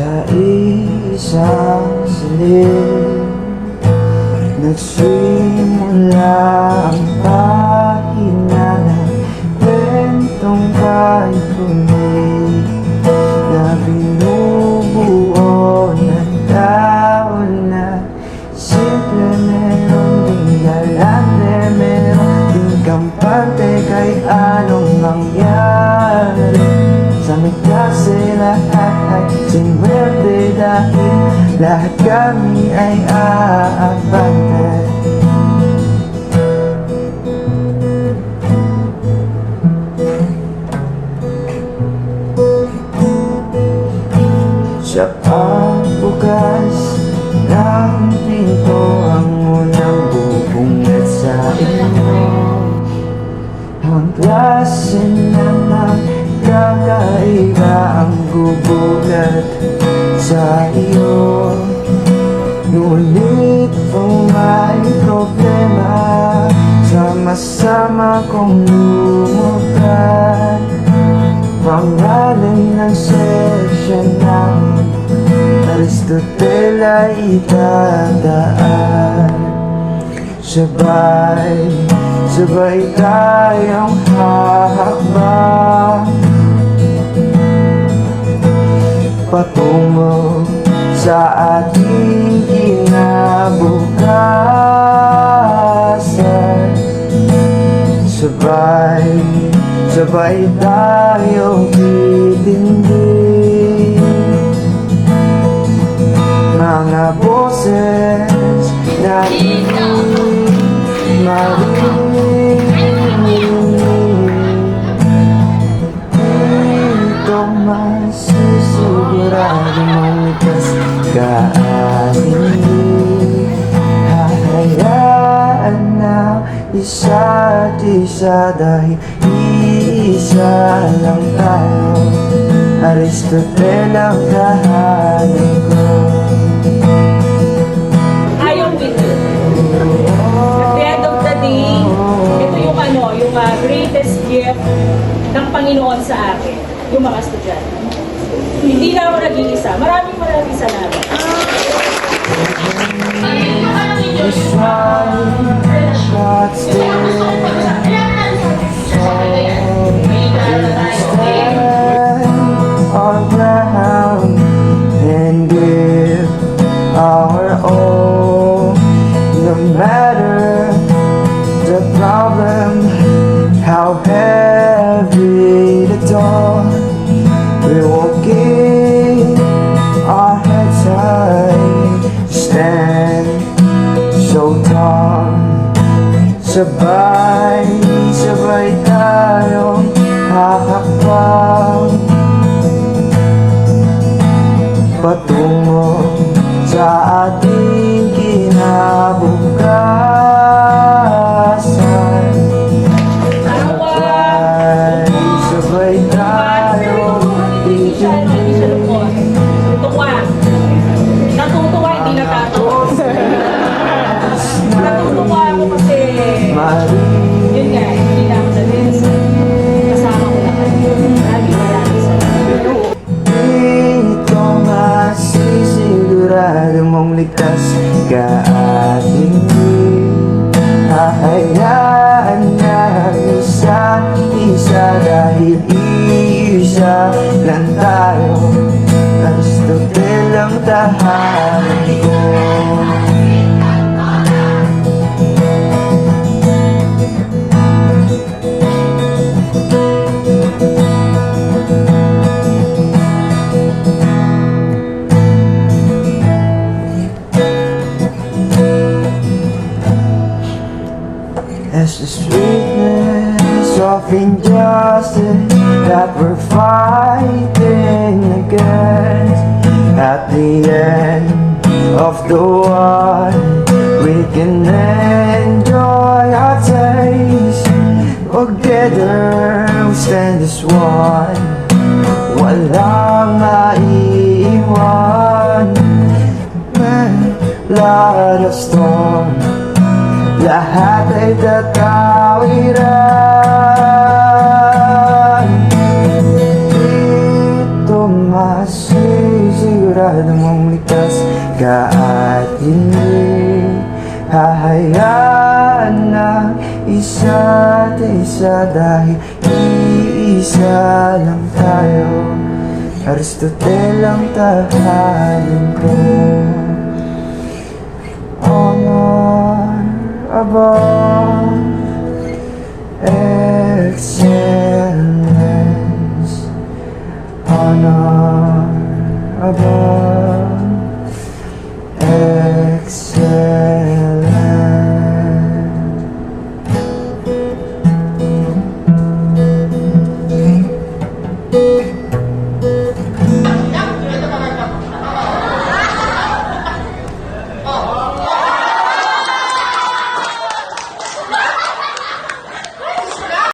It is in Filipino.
Sa isang silid nagsimula ang pahina ng kwentong kay Kunig na binubuo ng tao na simple. Meron ding galante, meron ding kampante. Kay anong mangyari sa may klase lahat ay sinwerte, dahil lahat kami ay aabante. Sa pagbukas ng pinto, ang unang bubungad sa inyo ang klase naman kakaiba ang gubugat sa iyo. Ngunit kung may problema, sama-sama kong lumutan. Pangalan ng session namin Aristotela itadaan. Sabay tayong hahakbang patungo sa ating kinabukasan. Sabay tayong titindig mga boses na marinig. Dito masisigurado mong likas ka at hindi hahayaan na isa't isa, dahil iisa lang tayo. Aristotela ang kahanan ko. Ayaw with you. At the end of the day, ito yung yung greatest gift ng Panginoon sa akin, yung mga estudyante. Hindi na ako nag-iisa. Maraming salamat. Just one shot still our ground and give our all, no matter the problem, how heavy the dawn. We will keep our heads high, stand so tall. Sabay tayong hahakbang patungo sa ating kinabukasan. Sabay tayong titindig. Natutuwa, hindi natatawa. Natutuwa ako kasi yun nga, hindi na ako na-miss. Kasama ko na kayo. Maraming salamat. Dito masisigurado mong ligtas ka at hindi hahayaan na isa't isa, dahil iisa lang tayo. Aristotela ang tahanan ko. As the sweetness of injustice that we're fighting against, at the end of the war we can enjoy our taste. Together we stand as one, walang maiiwan. Man, let us storm, lahat ay tatawiran. Dito masisigur sigurado mong likas ka at hindi hahayaan na isa't isa dahil iisa lang tayo. Aristotle ang tahanin ko. Honor above excellence. Honor above excellence.